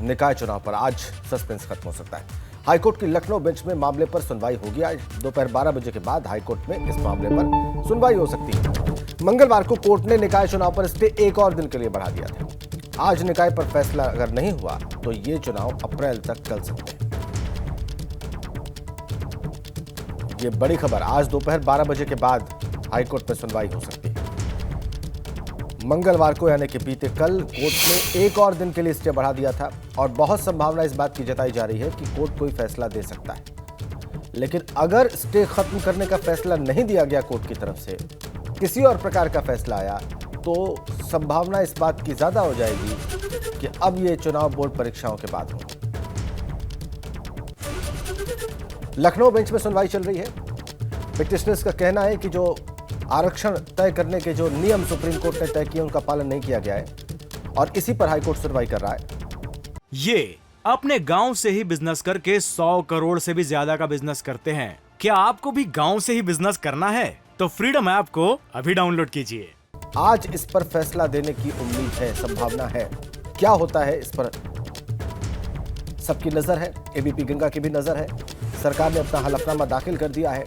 निकाय चुनाव पर आज सस्पेंस खत्म हो सकता है। हाईकोर्ट की लखनऊ बेंच में मामले पर सुनवाई होगी। आज दोपहर 12 बजे के बाद हाईकोर्ट में इस मामले पर सुनवाई हो सकती है। मंगलवार को कोर्ट ने निकाय चुनाव पर स्टे एक और दिन के लिए बढ़ा दिया था। आज निकाय पर फैसला अगर नहीं हुआ तो ये चुनाव अप्रैल तक चल सकते हैं। ये बड़ी खबर, आज दोपहर 12 बजे के बाद हाईकोर्ट में सुनवाई हो सकती है। मंगलवार को यानी कि बीते कल कोर्ट ने एक और दिन के लिए स्टे बढ़ा दिया था और बहुत संभावना इस बात की जताई जा रही है कि कोर्ट कोई फैसला दे सकता है। लेकिन अगर स्टे खत्म करने का फैसला नहीं दिया गया कोर्ट की तरफ से, किसी और प्रकार का फैसला आया, तो संभावना इस बात की ज्यादा हो जाएगी कि अब ये चुनाव बोर्ड परीक्षाओं के बाद होगा। लखनऊ बेंच में सुनवाई चल रही है। पिटिशनर्स का कहना है कि जो आरक्षण तय करने के जो नियम सुप्रीम कोर्ट ने तय किए उनका पालन नहीं किया गया है और इसी पर हाईकोर्ट सुनवाई कर रहा है। ये अपने गांव से ही बिजनेस करके 100 करोड़ से भी ज्यादा का बिजनेस करते हैं। क्या आपको भी गांव से ही बिजनेस करना है? तो फ्रीडम ऐप को अभी डाउनलोड कीजिए। आज इस पर फैसला देने की उम्मीद है, संभावना है। क्या होता है इस पर सबकी नजर है, एबीपी गंगा की भी नजर है। सरकार ने अपना हलफनामा दाखिल कर दिया है।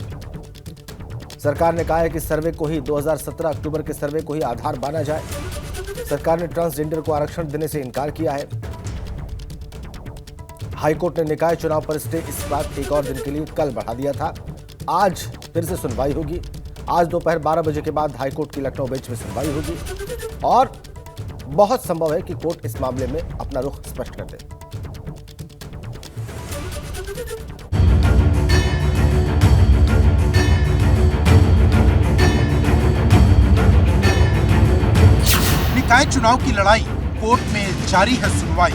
सरकार ने कहा है कि सर्वे को ही 2017 अक्टूबर के सर्वे को ही आधार माना जाए। सरकार ने ट्रांसजेंडर को आरक्षण देने से इनकार किया है। हाईकोर्ट ने निकाय चुनाव पर स्टे इस बात एक और दिन के लिए कल बढ़ा दिया था। आज फिर से सुनवाई होगी। आज दोपहर 12 बजे के बाद हाईकोर्ट की लखनऊ बेंच में सुनवाई होगी और बहुत संभव है कि कोर्ट इस मामले में अपना रुख स्पष्ट कर दे। निकाय चुनाव की लड़ाई, कोर्ट में जारी है सुनवाई।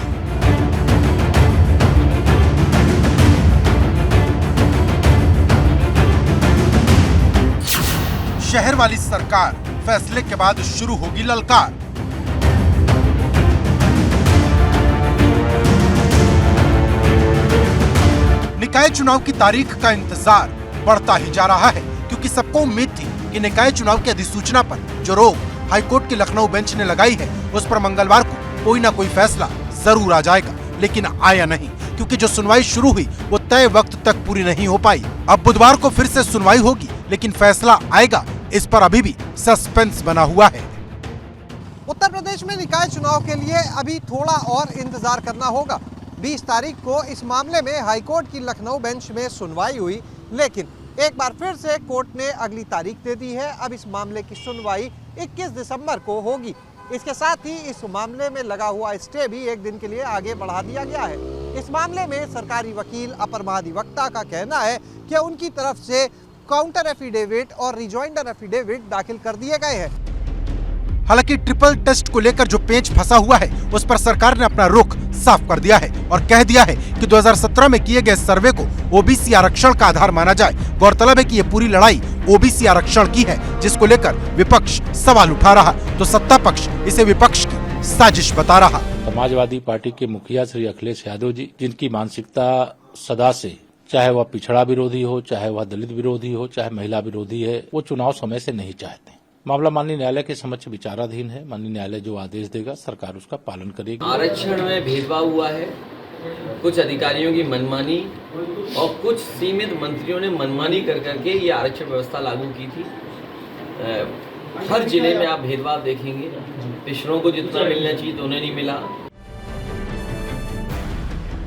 शहर वाली सरकार, फैसले के बाद शुरू होगी ललकार। निकाय चुनाव की तारीख का इंतजार बढ़ता ही जा रहा है क्योंकि सबको उम्मीद थी कि निकाय चुनाव की अधिसूचना पर जो रोक हाईकोर्ट की लखनऊ बेंच ने लगाई है उस पर मंगलवार को कोई ना कोई फैसला जरूर आ जाएगा, लेकिन आया नहीं क्योंकि जो सुनवाई शुरू हुई वो तय वक्त तक पूरी नहीं हो पाई। अब बुधवार को फिर से सुनवाई होगी, लेकिन फैसला आएगा इस पर अभी भी सस्पेंस बना हुआ है। उत्तर प्रदेश में निकाय चुनाव के लिए अभी थोड़ा और इंतजार करना होगा। 20 तारीख को इस मामले में हाईकोर्ट की लखनऊ बेंच में सुनवाई हुई, लेकिन एक बार फिर से कोर्ट ने अगली तारीख दे दी है। अब इस मामले की सुनवाई 21 दिसंबर को होगी। इसके साथ ही इस मामले में लगा हुआ स्टे भी एक दिन के लिए आगे बढ़ा दिया गया है। इस मामले में सरकारी वकील अपर महाधिवक्ता का कहना है कि उनकी तरफ से काउंटर एफिडेविट और रिजॉइंडर एफिडेविट दाखिल कर दिए गए हैं। हालांकि ट्रिपल टेस्ट को लेकर जो पेंच फंसा हुआ है उस पर सरकार ने अपना रुख साफ कर दिया है और कह दिया है कि 2017 में किए गए सर्वे को ओबीसी आरक्षण का आधार माना जाए। गौरतलब है कि ये पूरी लड़ाई ओबीसी आरक्षण की है, जिसको लेकर विपक्ष सवाल उठा रहा तो सत्ता पक्ष इसे विपक्ष की साजिश बता रहा। समाजवादी पार्टी के मुखिया श्री अखिलेश यादव जी, जिनकी मानसिकता सदा से, चाहे वह पिछड़ा विरोधी हो, चाहे वह दलित विरोधी हो, चाहे महिला विरोधी है, वो चुनाव समय से नहीं चाहते। मामला माननीय न्यायालय के समक्ष विचाराधीन है। माननीय न्यायालय जो आदेश देगा सरकार उसका पालन करेगी। आरक्षण में भेदभाव हुआ है, कुछ अधिकारियों की मनमानी और कुछ सीमित मंत्रियों ने मनमानी कर करके ये आरक्षण व्यवस्था लागू की थी। हर जिले में आप भेदभाव देखेंगे। पिछड़ों को जितना मिलना चाहिए तो उन्हें नहीं मिला।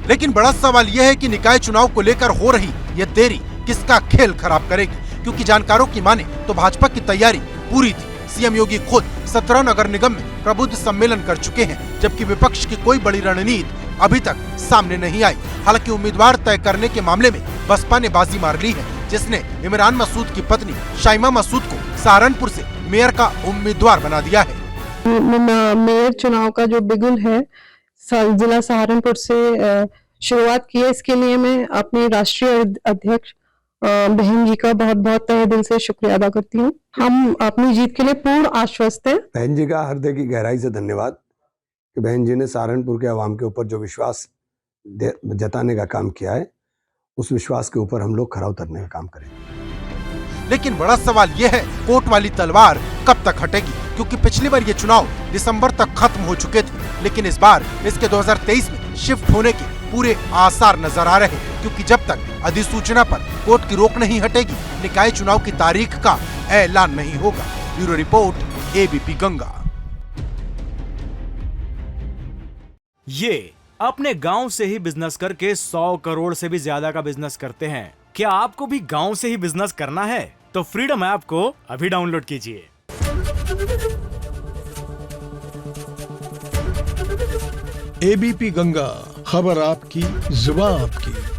लेकिन बड़ा सवाल यह है कि निकाय चुनाव को लेकर हो रही ये देरी किसका खेल खराब करेगी, क्योंकि जानकारों की माने तो भाजपा की तैयारी पूरी थी। सीएम योगी खुद 17 नगर निगम में प्रबुद्ध सम्मेलन कर चुके हैं, जबकि विपक्ष की कोई बड़ी रणनीति अभी तक सामने नहीं आई। हालांकि उम्मीदवार तय करने के मामले में बसपा ने बाजी मार ली है, जिसने इमरान मसूद की पत्नी शाइमा मसूद को सहारनपुर से मेयर का उम्मीदवार बना दिया है। मेयर चुनाव का जो बिगुल है जिला सहारनपुर से शुरुआत की है। इसके लिए मैं अपने राष्ट्रीय अध्यक्ष बहन जी का बहुत बहुत तहे दिल से शुक्रिया अदा करती हूँ। हम अपनी जीत के लिए पूर्ण आश्वस्त हैं। बहन जी का हृदय की गहराई से धन्यवाद कि बहन जी ने सहारनपुर के आवाम के ऊपर जो विश्वास जताने का काम किया है, उस विश्वास के ऊपर हम लोग खरा उतरने का काम करेंगे। लेकिन बड़ा सवाल यह है, कोर्ट वाली तलवार कब तक हटेगी, क्योंकि पिछली बार ये चुनाव दिसंबर तक खत्म हो चुके थे, लेकिन इस बार इसके 2023 में शिफ्ट होने के पूरे आसार नजर आ रहे हैं, क्योंकि जब तक अधिसूचना पर कोर्ट की रोक नहीं हटेगी, निकाय चुनाव की तारीख का ऐलान नहीं होगा। Bureau report, ABP Ganga. ये अपने गांव से ही बिजनेस करके 100 करोड़ से भी ज्यादा का बिजनेस करते हैं। क्या आपको भी गांव से ही बिजनेस करना है? तो फ्रीडम ऐप को अभी डाउनलोड कीजिए। एबीपी गंगा, खबर आपकी, जुबान आपकी।